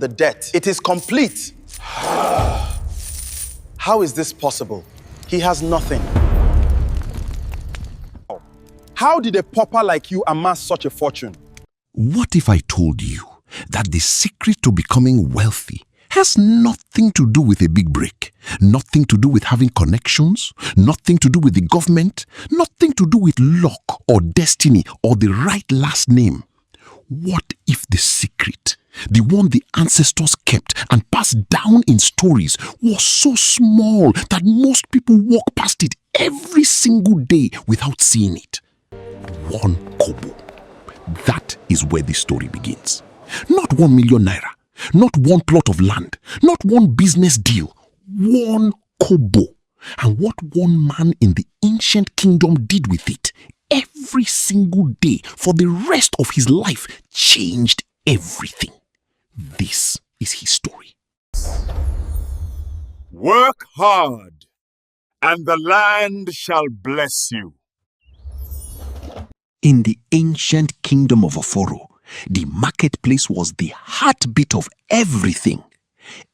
The debt. It is complete. How is this possible? He has nothing. How did a pauper like you amass such a fortune? What if I told you that the secret to becoming wealthy has nothing to do with a big break, nothing to do with having connections, nothing to do with the government, nothing to do with luck or destiny or the right last name? What if the secret, the one the ancestors kept and passed down in stories, was so small that most people walk past it every single day without seeing it? 1 kobo. That is where the story begins. Not 1 million naira, not one plot of land, not one business deal. 1 kobo. And what one man in the ancient kingdom did with it every single day for the rest of his life changed everything. This is his story. Work hard, and the land shall bless you. In the ancient kingdom of Oforo, the marketplace was the heartbeat of everything.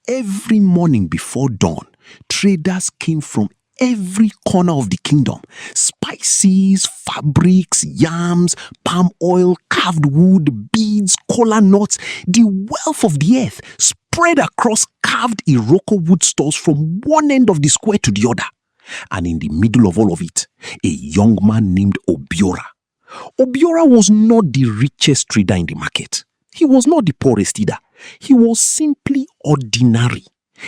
Every morning before dawn, traders came from every corner of the kingdom. Spices, fabrics, yams, palm oil, carved wood, beads, kola nuts, the wealth of the earth spread across carved Iroko wood stores from one end of the square to the other. And in the middle of all of it, a young man named Obiora. Obiora was not the richest trader in the market. He was not the poorest either. He was simply ordinary.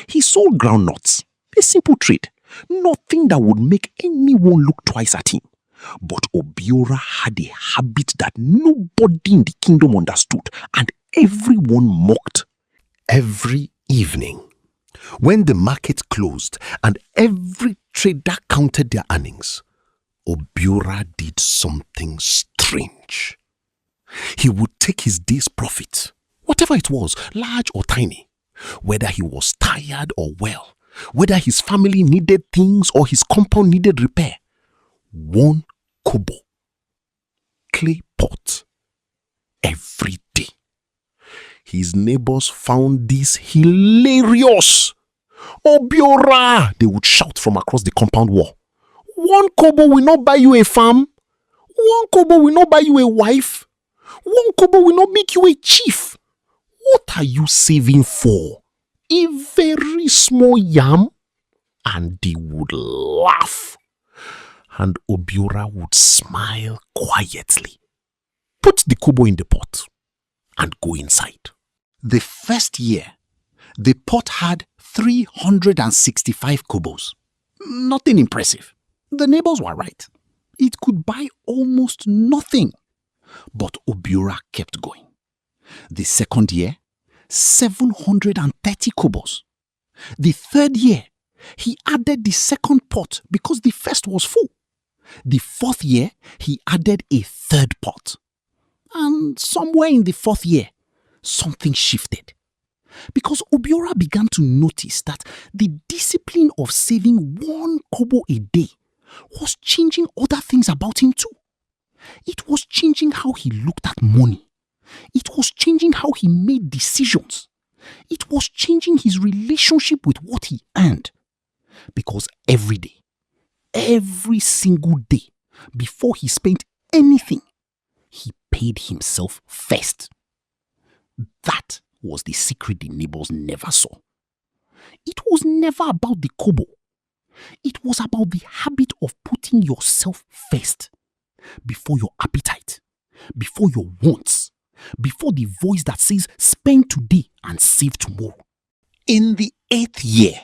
He sold groundnuts, a simple trade, nothing that would make anyone look twice at him. But Obiora had a habit that nobody in the kingdom understood and everyone mocked. Every evening, when the market closed and every trader counted their earnings, Obiora did something strange. He would take his day's profit, whatever it was, large or tiny, whether he was tired or well, whether his family needed things or his compound needed repair. 1 kobo, clay pot, every day. His neighbors found this hilarious. Obiora, they would shout from across the compound wall. 1 kobo will not buy you a farm. 1 kobo will not buy you a wife. 1 kobo will not make you a chief. What are you saving for? A very small yam? And they would laugh. And Obiora would smile quietly, put the kobo in the pot, and go inside. The first year, the pot had 365 kobos. Nothing impressive. The neighbors were right. It could buy almost nothing. But Obiora kept going. The second year, 730 kobos. The third year, he added the second pot because the first was full. The fourth year, he added a third pot. And somewhere in the fourth year, something shifted. Because Obiora began to notice that the discipline of saving 1 kobo a day was changing other things about him too. It was changing how he looked at money. It was changing how he made decisions. It was changing his relationship with what he earned. Because every day, every single day, before he spent anything, he paid himself first. That was the secret the neighbors never saw. It was never about the kobo. It was about the habit of putting yourself first, before your appetite, before your wants, before the voice that says spend today and save tomorrow. In the 8th year,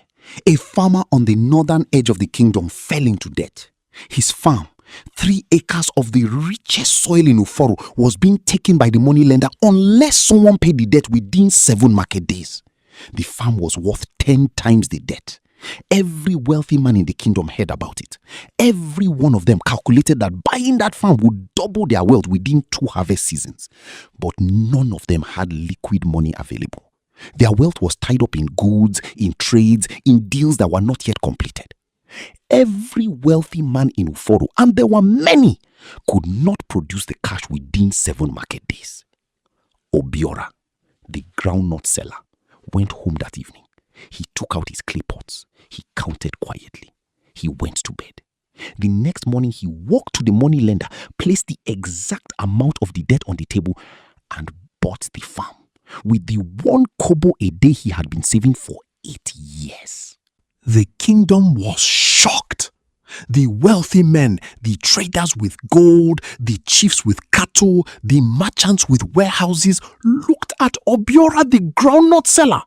a farmer on the northern edge of the kingdom fell into debt. His farm, 3 acres of the richest soil in Uforo, was being taken by the moneylender unless someone paid the debt within 7 market days. The farm was worth 10 times the debt. Every wealthy man in the kingdom heard about it. Every one of them calculated that buying that farm would double their wealth within 2 harvest seasons. But none of them had liquid money available. Their wealth was tied up in goods, in trades, in deals that were not yet completed. Every wealthy man in Uforo, and there were many, could not produce the cash within 7 market days. Obiora, the groundnut seller, went home that evening. He took out his clay pots. He counted quietly. He went to bed. The next morning, he walked to the money lender, placed the exact amount of the debt on the table, and bought the farm with the 1 kobo a day he had been saving for 8 years. The kingdom was shocked. The wealthy men, the traders with gold, the chiefs with cattle, the merchants with warehouses looked at Obiora the groundnut seller,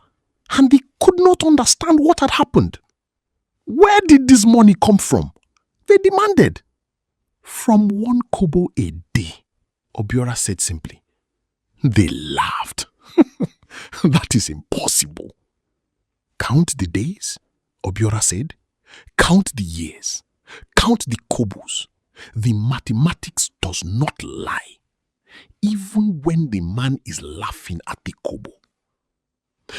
and they could not understand what had happened. Where did this money come from? They demanded. From 1 kobo a day, Obiora said simply. They laughed. That is impossible. Count the days, Obiora said. Count the years. Count the kobos. The mathematics does not lie, even when the man is laughing at the kobo.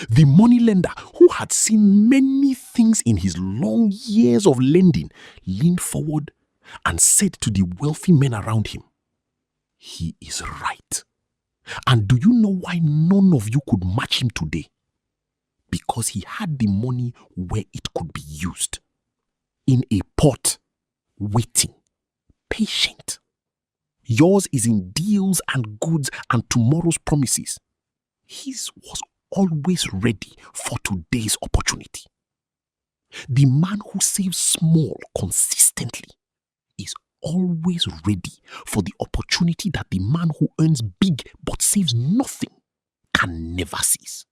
The moneylender, who had seen many things in his long years of lending, leaned forward and said to the wealthy men around him, "He is right. And do you know why none of you could match him today? Because he had the money where it could be used. In a pot, waiting, patient. Yours is in deals and goods and tomorrow's promises. His was always ready for today's opportunity. The man who saves small consistently is always ready for the opportunity that the man who earns big but saves nothing can never seize."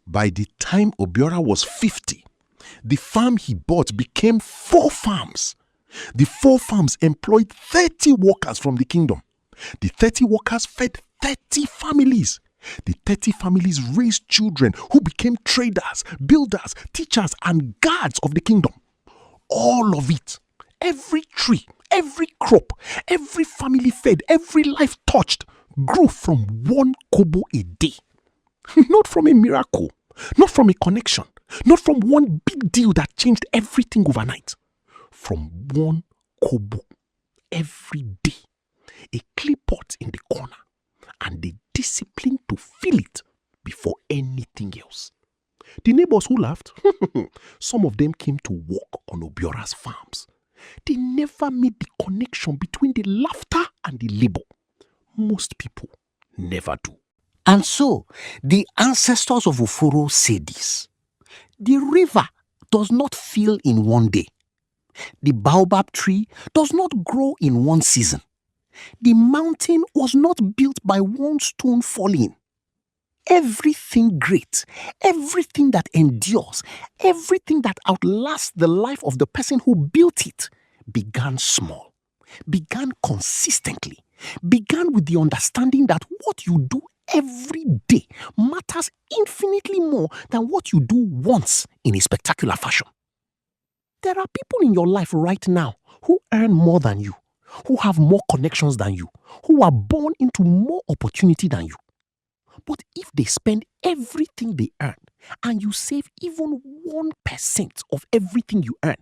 By the time Obiora was 50, the farm he bought became 4 farms. The 4 farms employed 30 workers from the kingdom. The 30 workers fed 30 families. The 30 families raised children who became traders, builders, teachers, and guards of the kingdom. All of it, every tree, every crop, every family fed, every life touched, grew from 1 kobo a day. Not from a miracle, not from a connection, not from one big deal that changed everything overnight. From 1 kobo every day. A clay pot in the corner, and the discipline to fill it before anything else. The neighbors who laughed, some of them came to work on Obiora's farms. They never made the connection between the laughter and the labor. Most people never do. And so, the ancestors of Uforo say this: the river does not fill in one day. The baobab tree does not grow in one season. The mountain was not built by one stone falling. Everything great, everything that endures, everything that outlasts the life of the person who built it began small, began consistently, began with the understanding that what you do every day matters infinitely more than what you do once in a spectacular fashion. There are people in your life right now who earn more than you, who have more connections than you, who are born into more opportunity than you. But if they spend everything they earn and you save even 1% of everything you earn,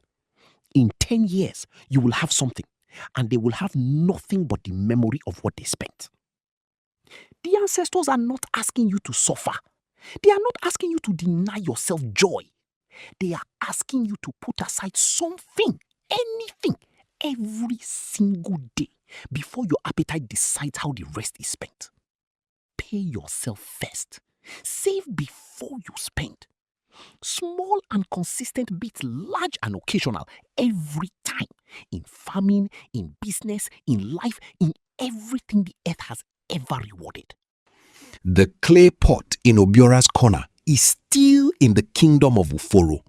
in 10 years you will have something and they will have nothing but the memory of what they spent. The ancestors are not asking you to suffer. They are not asking you to deny yourself joy. They are asking you to put aside something, anything, every single day before your appetite decides how the rest is spent. Pay yourself first. Save before you spend. Small and consistent beats large and occasional every time. In farming, in business, in life, in everything the earth has ever rewarded. The clay pot in Obiora's corner is still in the kingdom of Uforo.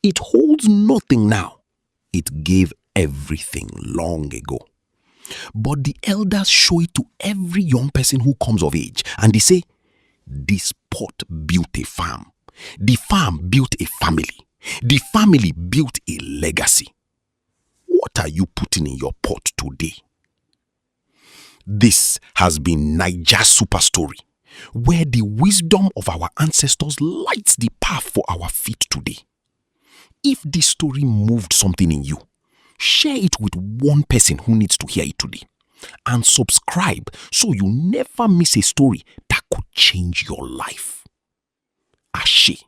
It holds nothing now. It gave everything long ago. But the elders show it to every young person who comes of age, and they say, this pot built a farm. The farm built a family. The family built a legacy. What are you putting in your pot today? This has been NaijaSuperstory, where the wisdom of our ancestors lights the path for our feet today. If this story moved something in you, share it with one person who needs to hear it today. And subscribe so you never miss a story that could change your life. Ashe.